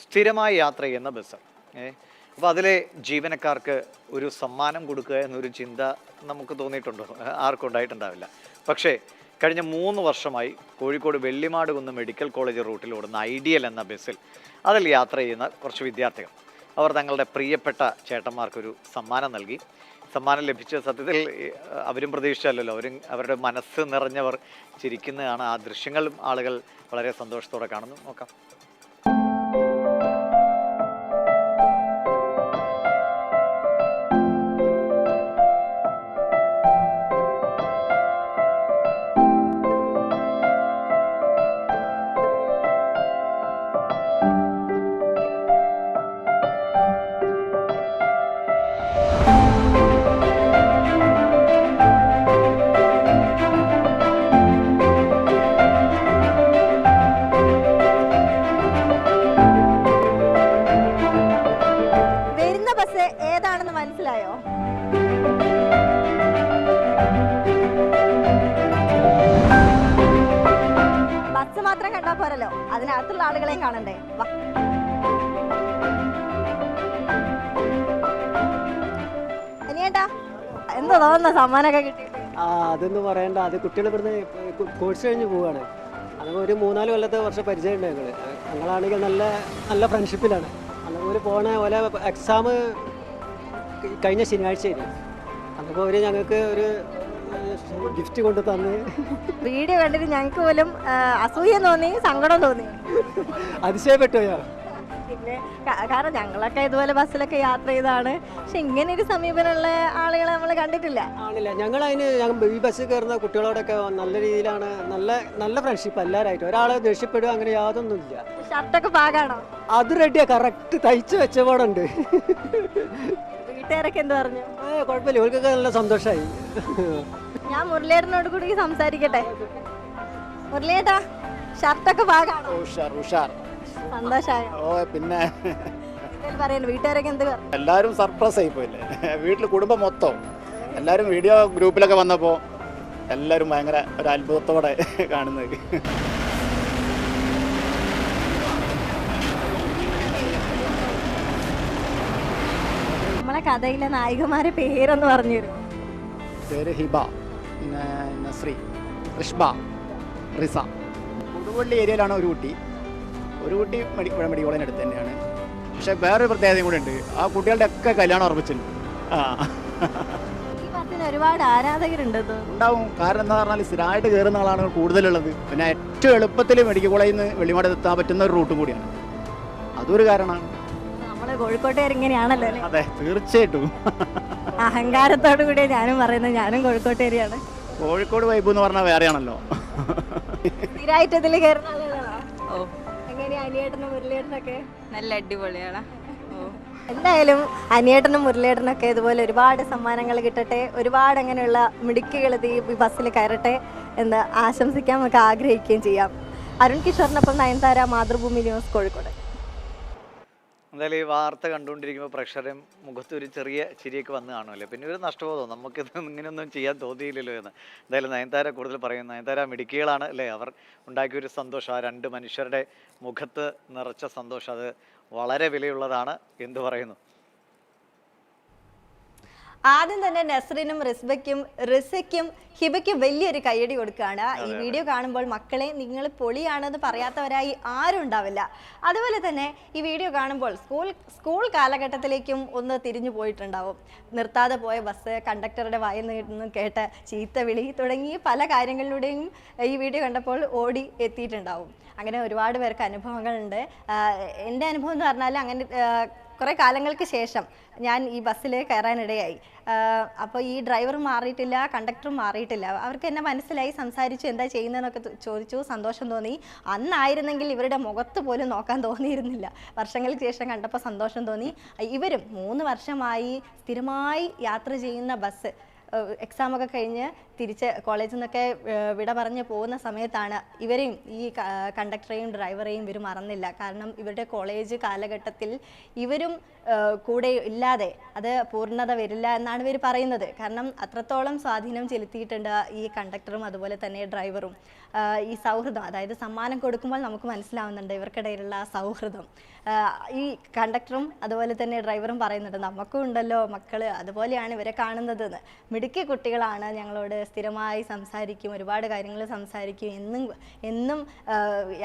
സ്ഥിരമായി യാത്ര ചെയ്യുന്ന ബസ്. അപ്പോൾ അതിലെ ജീവനക്കാർക്ക് ഒരു സമ്മാനം കൊടുക്കുക എന്നൊരു ചിന്ത നമുക്ക് തോന്നിയിട്ടുണ്ടോ? ആർക്കും ഉണ്ടായിട്ടുണ്ടാവില്ല. പക്ഷേ കഴിഞ്ഞ 3 വർഷമായി കോഴിക്കോട് വെള്ളിമാട് കുന്ന് മെഡിക്കൽ കോളേജ് റൂട്ടിൽ ഓടുന്ന ഐഡിയൽ എന്ന ബസ്സിൽ അതിൽ യാത്ര ചെയ്യുന്ന കുറച്ച് വിദ്യാർത്ഥികൾ അവർ തങ്ങളുടെ പ്രിയപ്പെട്ട ചേട്ടന്മാർക്കൊരു സമ്മാനം നൽകി. സമ്മാനം ലഭിച്ച സത്യത്തിൽ അവരും പ്രതീക്ഷിച്ചല്ലോ. അവരുടെ മനസ്സ് നിറഞ്ഞവർ ചിരിക്കുന്നതാണ്. ആ ദൃശ്യങ്ങളും ആളുകൾ വളരെ സന്തോഷത്തോടെ കാണുന്നു. നോക്കാം. ഏതാണെന്ന് മനസ്സിലായോ? ബസ് മാത്രം കണ്ടാ പോരല്ലോ, അതിനകത്തുള്ള ആളുകളെ കാണണ്ടേ. അനിയേട്ടാ, എന്താ തോന്നുന്ന സമ്മാനമൊക്കെ കിട്ടി? അതൊന്നും പറയണ്ട. അത് കുട്ടികൾ ഇവിടുന്ന് കോഴ്സ് കഴിഞ്ഞ് പോവാണ്. അതുപോലെ ഒരു 3-4 കൊല്ലത്തെ വർഷം പരിചയം ഉണ്ട്. ഞങ്ങളാണെങ്കിൽ നല്ല നല്ല ഫ്രണ്ട്ഷിപ്പിലാണ്. അതുപോലെ പോണ പോലെ എക്സാം കഴിഞ്ഞ ശനിയാഴ്ചയായിരുന്നു. അതുപോലെ ഒരു ഞങ്ങൾക്ക് ഒരു ഗിഫ്റ്റ് കൊണ്ട് തന്ന്. വീഡിയോ കണ്ടിട്ട് ഞങ്ങൾക്ക് പോലും അസൂയ തോന്നി, സങ്കടം തോന്നി, അതിശയപ്പെട്ടുപോയോ? പിന്നെ കാരണം ഞങ്ങളൊക്കെ ഇതുപോലെ ബസ്സിലൊക്കെ യാത്ര ചെയ്താണ്. പക്ഷെ ഇങ്ങനെ ഒരു സമീപനമുള്ള ആളുകളെ നമ്മൾ കണ്ടിട്ടില്ല. ആണില്ല. ഈ ബസ്സിൽ കയറുന്ന കുട്ടികളോടൊക്കെ നല്ല രീതിയിലാണ്, നല്ല നല്ല ഫ്രണ്ട്ഷിപ്പ് എല്ലാവരായിട്ടും. ഒരാളെ ദേഷ്യപ്പെടുക അങ്ങനെ യാതൊന്നുമില്ല. ഷർട്ടൊക്കെ പാകാണോ? അത് റെഡിയാ, കറക്റ്റ് തയ്ച്ച് വെച്ച പാടുണ്ട്. വീട്ടുകാരൊക്കെ എന്ത് പറഞ്ഞു? കുഴപ്പമില്ല, ഇവർക്കൊക്കെ നല്ല സന്തോഷമായി. ഞാൻ മുരളിയേട്ടനോട് കൂടി സംസാരിക്കട്ടെ. മുരളിയേട്ടാ, ഷർട്ടൊക്കെ പാകാണോ? സന്തോഷായോ? പിന്നെ വീട്ടുകാരൊക്കെ എന്ത്? എല്ലാവരും സർപ്രൈസ് ആയി പോയില്ലേ. വീട്ടിൽ കുടുംബം മൊത്തം എല്ലാവരും വീഡിയോ ഗ്രൂപ്പിലൊക്കെ വന്നപ്പോൾ എല്ലാവരും ഭയങ്കര ഒരു അത്ഭുതത്തോടെ കാണുന്നത്. നമ്മളെ കഥയിലെ നായികമാരെ പേരൊന്ന് പറഞ്ഞു തരും. പേര് ഹിബ, നസ്രി, റിഷ്ബ, റിസ. കൊടുവള്ളി ഏരിയയിലാണ് ഒരു കുട്ടി മെഡിക്കൽ കോളേജിന് അടുത്ത് തന്നെയാണ്. പക്ഷെ വേറൊരു പ്രത്യേകതയും കൂടെ ഉണ്ട്. ആ കുട്ടികളുടെ ഒക്കെ കല്യാണം ഉറപ്പിച്ചിട്ടുണ്ട്. ഒരുപാട് ആരാധകരുണ്ട് ഉണ്ടാവും. കാരണം എന്താ പറഞ്ഞാൽ സ്ഥിരമായിട്ട് കയറുന്ന ആളാണ് കൂടുതലുള്ളത്. പിന്നെ ഏറ്റവും എളുപ്പത്തിൽ മെഡിക്കൽ കോളേജിൽ നിന്ന് വെള്ളിമാട് എത്താൻ പറ്റുന്ന ഒരു റൂട്ടും കൂടിയാണ്. അതൊരു കാരണമാണ്. നമ്മള് കോഴിക്കോട്ടുകാർ ഇങ്ങനെയാണല്ലോ. അതെ, തീർച്ചയായിട്ടും. അഹങ്കാരത്തോടു കൂടി ഞാനും പറയുന്നത്, ഞാനും കോഴിക്കോട്ടുകാരിയാണ്. കോഴിക്കോട് വൈബ് എന്ന് പറഞ്ഞാൽ വേറെയാണല്ലോ. സ്ഥിരമായിട്ട് ഇതിൽ കയറുന്ന ആളുകളാണോ? എങ്ങനെയാ അനിയേട്ടനും മുരളിയേട്ടനൊക്കെ? നല്ല അടിപൊളിയാണ്. എന്തായാലും അനിയേട്ടനും മുരളിയേട്ടനൊക്കെ ഇതുപോലെ ഒരുപാട് സമ്മാനങ്ങൾ കിട്ടട്ടെ, ഒരുപാട് അങ്ങനെയുള്ള മിടുക്കുകൾ ഈ ബസ്സിൽ കയറട്ടെ എന്ന് ആശംസിക്കാൻ നമുക്ക് ആഗ്രഹിക്കുകയും ചെയ്യാം. അരുൺ കിഷോറിനൊപ്പം നയൻതാര, മാതൃഭൂമി ന്യൂസ്, കോഴിക്കോട്. എന്തായാലും ഈ വാർത്ത കണ്ടുകൊണ്ടിരിക്കുമ്പോൾ പ്രേക്ഷകരും മുഖത്തൊരു ചെറിയ ചിരിയൊക്കെ വന്ന് കാണുമല്ലോ. പിന്നെ ഒരു നഷ്ടബോധം, നമുക്കിത് ഇങ്ങനെയൊന്നും ചെയ്യാൻ തോന്നിയില്ലല്ലോ എന്ന്. എന്തായാലും നയൻതാര കൂടുതൽ പറയുന്നു. നയൻതാര മിടുക്കികളാണ് അല്ലേ? അവർ ഉണ്ടാക്കിയൊരു സന്തോഷം, ആ 2 മനുഷ്യരുടെ മുഖത്ത് നിറച്ച സന്തോഷം, അത് വളരെ വിലയുള്ളതാണ്. എന്ത് പറയുന്നു? ആദ്യം തന്നെ നസ്രിനും റിസയ്ക്കും ഹിബയ്ക്കും വലിയൊരു കയ്യടി കൊടുക്കുകയാണ്. ഈ വീഡിയോ കാണുമ്പോൾ മക്കളെ നിങ്ങൾ പൊളിയാണെന്ന് പറയാത്തവരായി ആരും ഉണ്ടാവില്ല. അതുപോലെ തന്നെ ഈ വീഡിയോ കാണുമ്പോൾ സ്കൂൾ കാലഘട്ടത്തിലേക്കും ഒന്ന് തിരിഞ്ഞു പോയിട്ടുണ്ടാവും. നിർത്താതെ പോയ ബസ്, കണ്ടക്ടറുടെ വായിൽ നിന്ന് കേട്ട ചീത്തവിളി തുടങ്ങി പല കാര്യങ്ങളിലൂടെയും ഈ വീഡിയോ കണ്ടപ്പോൾ ഓടി എത്തിയിട്ടുണ്ടാവും. അങ്ങനെ ഒരുപാട് പേർക്ക് അനുഭവങ്ങളുണ്ട്. എൻ്റെ അനുഭവം എന്ന് പറഞ്ഞാൽ, അങ്ങനെ കുറേ കാലങ്ങൾക്ക് ശേഷം ഞാൻ ഈ ബസ്സിൽ കയറാനിടയായി. അപ്പോൾ ഈ ഡ്രൈവർ മാറിയിട്ടില്ല, കണ്ടക്ടറും മാറിയിട്ടില്ല. അവർക്ക് എന്നെ മനസ്സിലായി, സംസാരിച്ചു, എന്താ ചെയ്യുന്നതെന്നൊക്കെ ചോദിച്ചു. സന്തോഷം തോന്നി. അന്നായിരുന്നെങ്കിൽ ഇവരുടെ മുഖത്ത് പോലും നോക്കാൻ തോന്നിയിരുന്നില്ല. വർഷങ്ങൾക്ക് ശേഷം കണ്ടപ്പോൾ സന്തോഷം തോന്നി. ഇവരും 3 വർഷമായി സ്ഥിരമായി യാത്ര ചെയ്യുന്ന ബസ്, എക്സാമൊക്കെ കഴിഞ്ഞ് തിരിച്ച് കോളേജിൽ നിന്നൊക്കെ വിട പറഞ്ഞ് പോകുന്ന സമയത്താണ് ഇവരെയും ഈ കണ്ടക്ടറെയും ഡ്രൈവറെയും ഇവർ മറന്നില്ല. കാരണം ഇവരുടെ കോളേജ് കാലഘട്ടത്തിൽ ഇവരും കൂടെ ഇല്ലാതെ അത് പൂർണ്ണത വരില്ല എന്നാണ് ഇവർ പറയുന്നത്. കാരണം അത്രത്തോളം സ്വാധീനം ചെലുത്തിയിട്ടുണ്ട് ഈ കണ്ടക്ടറും അതുപോലെ തന്നെ ഡ്രൈവറും. ഈ സൗഹൃദം, അതായത് സമ്മാനം കൊടുക്കുമ്പോൾ നമുക്ക് മനസ്സിലാവുന്നുണ്ട് ഇവർക്കിടയിലുള്ള ആ സൗഹൃദം. ഈ കണ്ടക്ടറും അതുപോലെ തന്നെ ഡ്രൈവറും പറയുന്നുണ്ട് നമുക്കും ഉണ്ടല്ലോ മക്കള്, അതുപോലെയാണ് ഇവരെ കാണുന്നതെന്ന്. മിടുക്കി കുട്ടികളാണ്, ഞങ്ങളോട് സ്ഥിരമായി സംസാരിക്കും, ഒരുപാട് കാര്യങ്ങൾ സംസാരിക്കും, എന്നും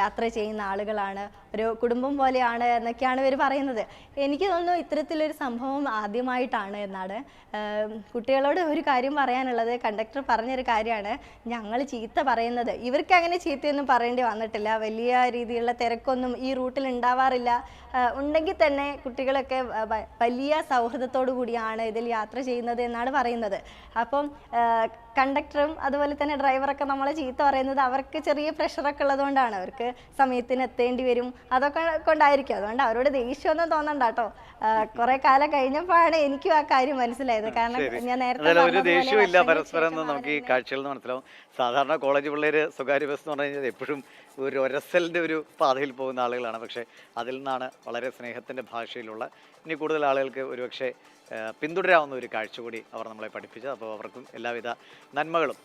യാത്ര ചെയ്യുന്ന ആളുകളാണ്, ഒരു കുടുംബം പോലെയാണ് എന്നൊക്കെയാണ് ഇവർ പറയുന്നത്. എനിക്ക് തോന്നുന്നു ഇത്തരത്തിലൊരു സംഭവം ആദ്യമായിട്ടാണ് എന്നാണ്. കുട്ടികളോട് ഒരു കാര്യം പറയാനുള്ളത്, കണ്ടക്ടർ പറഞ്ഞൊരു കാര്യമാണ്, ഞങ്ങൾ ചീത്ത പറയുന്നത് ഇവർക്ക് അങ്ങനെ ചീത്തയൊന്നും പറയേണ്ടി വന്നിട്ടില്ല. വലിയ രീതിയിലുള്ള തിരക്കൊന്നും ഈ റൂട്ടിൽ ഉണ്ടാവാറില്ല. ഉണ്ടെങ്കിൽ തന്നെ കുട്ടികളൊക്കെ വലിയ സൗഹൃദത്തോടു കൂടിയാണ് ഇതിൽ യാത്ര ചെയ്യുന്നത് എന്നാണ് പറയുന്നത്. അപ്പം കണ്ടക്ടറും അതുപോലെ തന്നെ ഡ്രൈവറൊക്കെ നമ്മളെ ചീത്ത പറയുന്നത് അവർക്ക് ചെറിയ പ്രഷറൊക്കെ ഉള്ളതുകൊണ്ടാണ്. അവർക്ക് സമയത്തിന് എത്തേണ്ടി വരും, അതൊക്കെ കൊണ്ടായിരിക്കും. അതുകൊണ്ട് അവരോട് ദേഷ്യമൊന്നും തോന്നണ്ട കേട്ടോ. കുറെ കാലം കഴിഞ്ഞപ്പോഴാണ് എനിക്കും ആ കാര്യം മനസ്സിലായത്. കാരണം ഞാൻ നേരത്തെ ഒരു ദേഷ്യമില്ല പരസ്പരം എന്ന് നമുക്ക് ഈ കാഴ്ചയിൽ നിന്ന് മനസ്സിലാവും. സാധാരണ കോളേജ് പിള്ളേർ സ്വകാര്യ ബസ് എന്ന് പറഞ്ഞു കഴിഞ്ഞാൽ എപ്പോഴും ഒരു ഒരസലിൻ്റെ ഒരു പാതയിൽ പോകുന്ന ആളുകളാണ്. പക്ഷേ അതിൽ നിന്നാണ് വളരെ സ്നേഹത്തിൻ്റെ ഭാഷയിലുള്ള ഇനി കൂടുതൽ ആളുകൾക്ക് ഒരുപക്ഷെ പിന്തുടരാവുന്ന ഒരു കാഴ്ച കൂടി അവർ നമ്മളെ പഠിപ്പിച്ചത്. അപ്പോൾ അവർക്കും എല്ലാവിധ നന്മകളും.